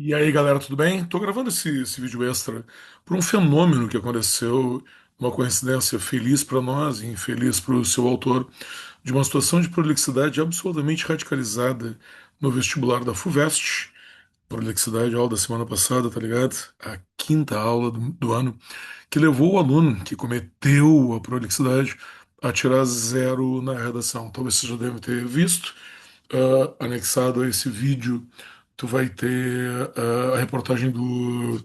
E aí, galera, tudo bem? Tô gravando esse vídeo extra por um fenômeno que aconteceu, uma coincidência feliz para nós e infeliz para o seu autor, de uma situação de prolixidade absolutamente radicalizada no vestibular da FUVEST. Prolixidade, aula da semana passada, tá ligado? A quinta aula do ano, que levou o aluno que cometeu a prolixidade a tirar zero na redação. Talvez você já deve ter visto. Anexado a esse vídeo, tu vai ter a reportagem do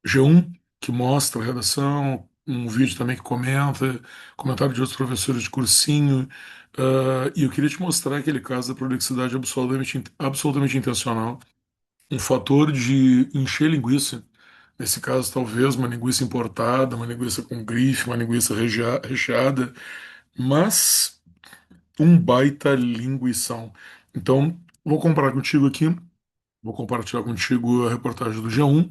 G1, que mostra a redação, um vídeo também que comenta, comentário de outros professores de cursinho. E eu queria te mostrar aquele caso da prolixidade absolutamente intencional, um fator de encher linguiça. Nesse caso, talvez uma linguiça importada, uma linguiça com grife, uma linguiça recheada, mas um baita linguição. Então, vou comparar contigo aqui, vou compartilhar contigo a reportagem do G1.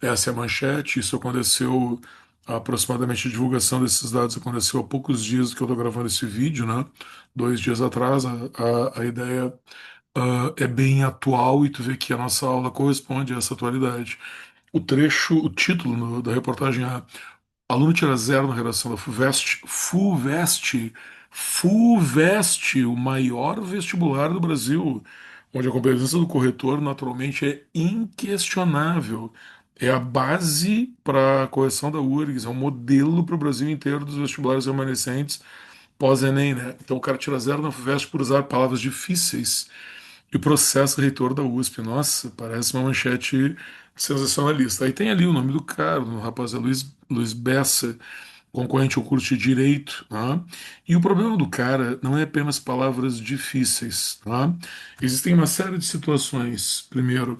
Essa é a manchete. Isso aconteceu aproximadamente, a divulgação desses dados aconteceu há poucos dias que eu estou gravando esse vídeo, né? 2 dias atrás. A ideia é bem atual e tu vê que a nossa aula corresponde a essa atualidade. O título da reportagem é Aluno tira zero na redação da FUVEST. FUVEST, o maior vestibular do Brasil, onde a competência do corretor naturalmente é inquestionável. É a base para a correção da URGS, é um modelo para o Brasil inteiro dos vestibulares remanescentes pós-ENEM, né? Então o cara tira zero na FUVEST por usar palavras difíceis e processa o reitor da USP. Nossa, parece uma manchete sensacionalista. Aí tem ali o nome do cara, o rapaz é Luiz Bessa, concorrente ao curso de Direito. Tá? E o problema do cara não é apenas palavras difíceis. Tá? Existem uma série de situações, primeiro,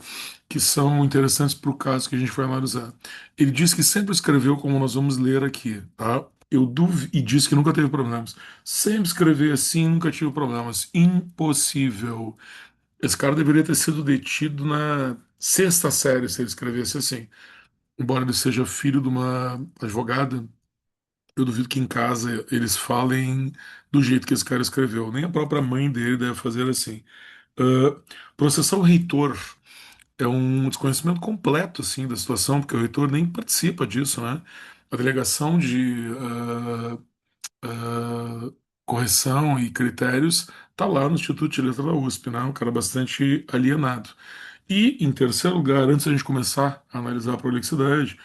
que são interessantes para o caso que a gente vai analisar. Ele diz que sempre escreveu como nós vamos ler aqui. Tá? Eu duvido, e diz que nunca teve problemas. Sempre escrever assim, nunca tive problemas. Impossível. Esse cara deveria ter sido detido na sexta série se ele escrevesse assim. Embora ele seja filho de uma advogada, eu duvido que em casa eles falem do jeito que esse cara escreveu. Nem a própria mãe dele deve fazer assim. Ah, processar o reitor é um desconhecimento completo assim da situação, porque o reitor nem participa disso, né? A delegação de correção e critérios está lá no Instituto de Letra da USP, né? Um cara bastante alienado. E, em terceiro lugar, antes da gente começar a analisar a prolixidade,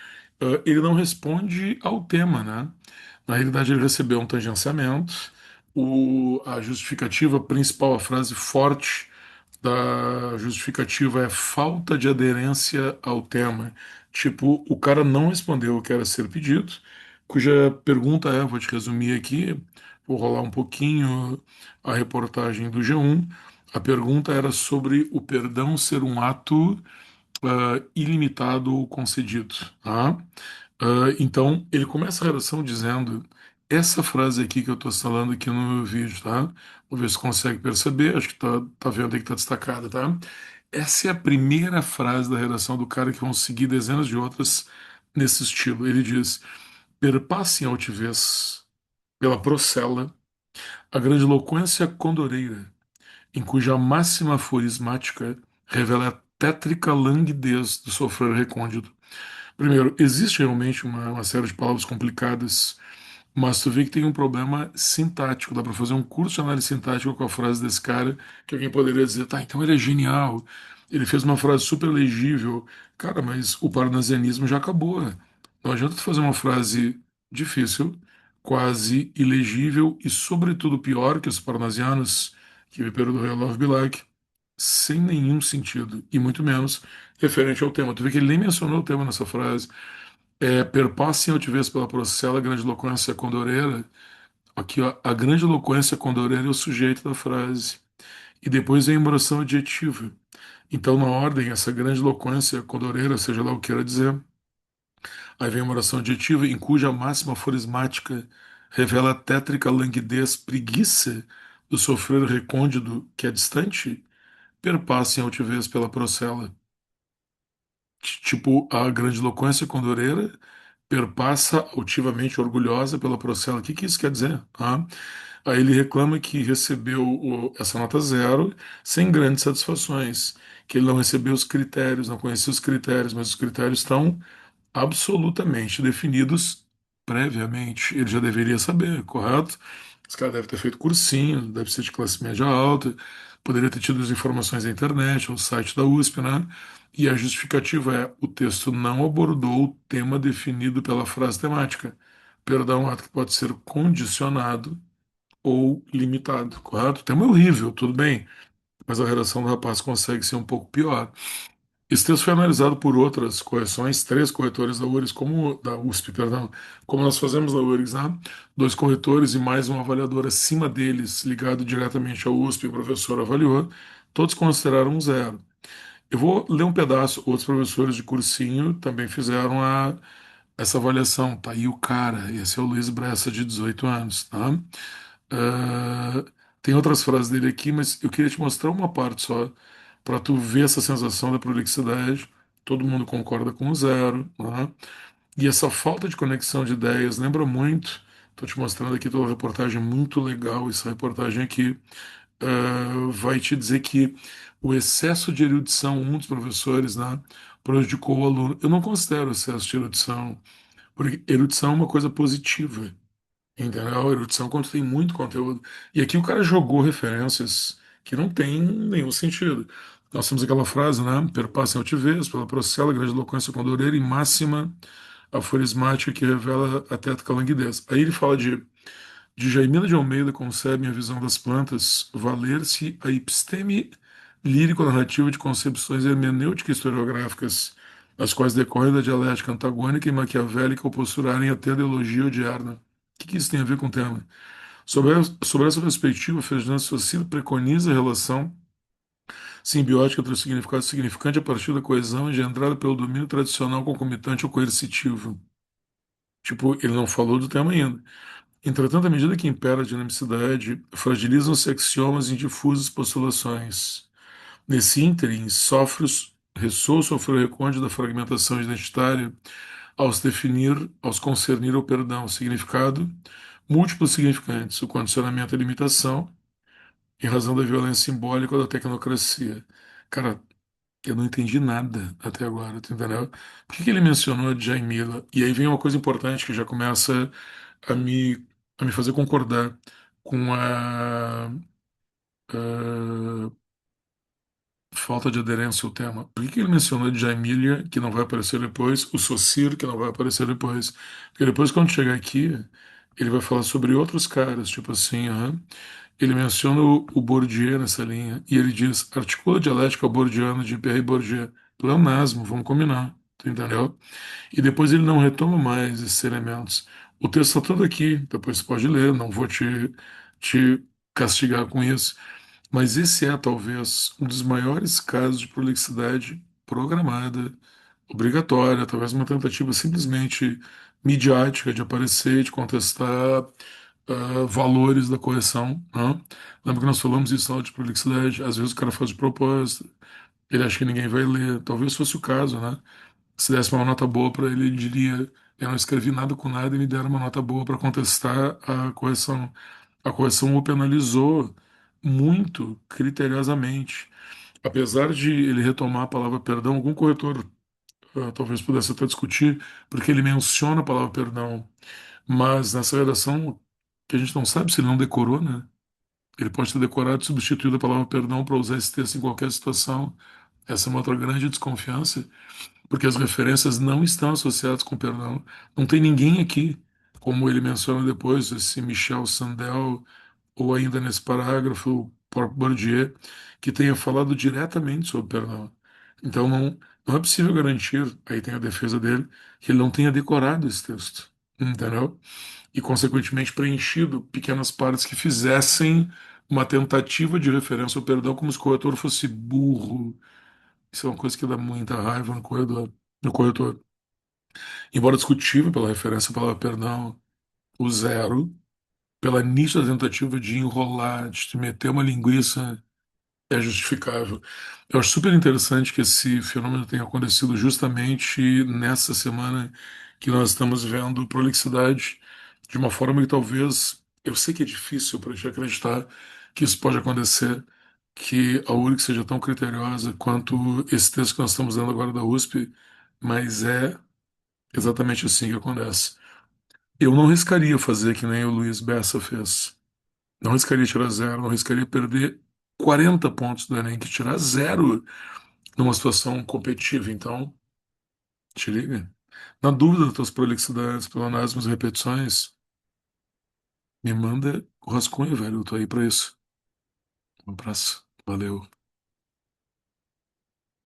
ele não responde ao tema, né? Na realidade, ele recebeu um tangenciamento, a justificativa principal, a frase forte da justificativa é falta de aderência ao tema. Tipo, o cara não respondeu o que era ser pedido, cuja pergunta é, vou te resumir aqui, vou rolar um pouquinho a reportagem do G1. A pergunta era sobre o perdão ser um ato ilimitado ou concedido. Tá? Então, ele começa a redação dizendo essa frase aqui que eu estou falando aqui no meu vídeo, tá? Vamos ver se consegue perceber, acho que tá vendo aí que tá destacada, tá? Essa é a primeira frase da redação do cara que vão seguir dezenas de outras nesse estilo. Ele diz: perpasse em altivez pela procela a grandiloquência condoreira, em cuja máxima aforismática revela a tétrica languidez do sofrer recôndito. Primeiro, existe realmente uma série de palavras complicadas, mas tu vê que tem um problema sintático. Dá para fazer um curso de análise sintática com a frase desse cara, que alguém poderia dizer, tá, então ele é genial, ele fez uma frase super legível. Cara, mas o parnasianismo já acabou, né? Não adianta tu fazer uma frase difícil, quase ilegível e, sobretudo, pior que os parnasianos, que me perdoe, I love be like, sem nenhum sentido, e muito menos referente ao tema. Tu vê que ele nem mencionou o tema nessa frase. Perpassem altivez pela procela, a grande eloquência condoreira. Aqui, ó, a grande eloquência condoreira é o sujeito da frase. E depois vem a embaração adjetiva. Então, na ordem, essa grande eloquência condoreira, seja lá o que queira dizer, aí vem a oração adjetiva, em cuja máxima aforismática revela a tétrica languidez, preguiça do sofrer recôndito que é distante, perpassem altivez pela procela. Tipo, a grandiloquência condoreira perpassa altivamente orgulhosa pela procela. O que que isso quer dizer? Tá? Aí ele reclama que recebeu essa nota zero sem grandes satisfações. que ele não recebeu os critérios, não conhecia os critérios, mas os critérios estão absolutamente definidos previamente. Ele já deveria saber, correto? Esse cara deve ter feito cursinho, deve ser de classe média alta, poderia ter tido as informações da internet, ou site da USP, né? E a justificativa é: o texto não abordou o tema definido pela frase temática. Perdão, ato que pode ser condicionado ou limitado, correto? O tema é horrível, tudo bem, mas a redação do rapaz consegue ser um pouco pior. Esse texto foi analisado por outras correções, três corretores da URGS, da USP, perdão, como nós fazemos na URGS, né? Dois corretores e mais um avaliador acima deles, ligado diretamente à USP, o professor avaliou, todos consideraram um zero. Eu vou ler um pedaço, outros professores de cursinho também fizeram essa avaliação. Tá aí o cara, esse é o Luiz Bressa, de 18 anos, tá? Ah, tem outras frases dele aqui, mas eu queria te mostrar uma parte só, para tu ver essa sensação da prolixidade. Todo mundo concorda com o zero, né? E essa falta de conexão de ideias lembra muito. Estou te mostrando aqui toda uma reportagem muito legal. Essa reportagem aqui vai te dizer que o excesso de erudição, um dos professores, né, prejudicou o aluno. Eu não considero excesso de erudição, porque erudição é uma coisa positiva. Entendeu? A erudição quando tem muito conteúdo. E aqui o cara jogou referências que não tem nenhum sentido. Nós temos aquela frase, né? Perpassa em altivez, pela procela, grande eloquência condoreira e máxima aforismática que revela a tétrica languidez. Aí ele fala de Jaimila de Almeida concebe a visão das plantas valer-se a episteme lírico-narrativa de concepções hermenêuticas historiográficas, as quais decorrem da dialética antagônica e maquiavélica ao posturarem a teleologia odierna. O que isso tem a ver com o tema? Sobre essa perspectiva, Ferdinand Saussure preconiza a relação simbiótica entre o significado e o significante a partir da coesão engendrada pelo domínio tradicional concomitante ou coercitivo. Tipo, ele não falou do tema ainda. Entretanto, à medida que impera a dinamicidade, fragilizam-se axiomas em difusas postulações. Nesse ínterim, ressoa sofreu o reconde da fragmentação identitária ao se definir, ao se concernir ao perdão, significado, múltiplos significantes, o condicionamento e limitação, em razão da violência simbólica ou da tecnocracia. Cara, eu não entendi nada até agora, tu entendeu? Por que que ele mencionou Djamila? E aí vem uma coisa importante que já começa a me, a me fazer concordar com a falta de aderência ao tema. Por que que ele mencionou Djamila, que não vai aparecer depois, o Socir, que não vai aparecer depois? Porque depois, quando chegar aqui, ele vai falar sobre outros caras, tipo assim, ele menciona o Bourdieu nessa linha, e ele diz, articula a dialética bourdiana de Pierre Bourdieu. Pleonasmo, vamos combinar, tu entendeu? E depois ele não retoma mais esses elementos. O texto está todo aqui, depois você pode ler, não vou te castigar com isso. Mas esse é talvez um dos maiores casos de prolixidade programada, obrigatória, talvez uma tentativa simplesmente midiática de aparecer, de contestar valores da correção, né? Lembra que nós falamos isso na aula de prolixidade? Às vezes o cara faz de propósito, ele acha que ninguém vai ler. Talvez fosse o caso, né? Se desse uma nota boa para ele, ele diria: eu não escrevi nada com nada e me deram uma nota boa para contestar a correção. A correção o penalizou muito criteriosamente. Apesar de ele retomar a palavra perdão, algum corretor talvez pudesse até discutir, porque ele menciona a palavra perdão, mas nessa redação, que a gente não sabe se ele não decorou, né? Ele pode ter decorado e substituído a palavra perdão para usar esse texto em qualquer situação. Essa é uma outra grande desconfiança, porque as referências não estão associadas com perdão. Não tem ninguém aqui, como ele menciona depois, esse Michel Sandel, ou ainda nesse parágrafo, o próprio Bourdieu, que tenha falado diretamente sobre perdão. Então não é possível garantir, aí tem a defesa dele, que ele não tenha decorado esse texto, entendeu? E, consequentemente, preenchido pequenas partes que fizessem uma tentativa de referência ao perdão como se o corretor fosse burro. Isso é uma coisa que dá muita raiva no corretor. Embora discutível pela referência à palavra perdão, o zero, pela nítida tentativa de enrolar, de te meter uma linguiça, é justificável. Eu acho super interessante que esse fenômeno tenha acontecido justamente nessa semana que nós estamos vendo prolixidade de uma forma que talvez, eu sei que é difícil para gente acreditar que isso pode acontecer, que a URGS seja tão criteriosa quanto esse texto que nós estamos dando agora da USP, mas é exatamente assim que acontece. Eu não riscaria fazer que nem o Luiz Bessa fez. Não arriscaria tirar zero, não arriscaria perder 40 pontos do Enem, que tirar zero numa situação competitiva. Então, te liga. Na dúvida das tuas prolixidades, pleonasmos e repetições, me manda o rascunho, velho. Eu tô aí pra isso. Um abraço. Valeu.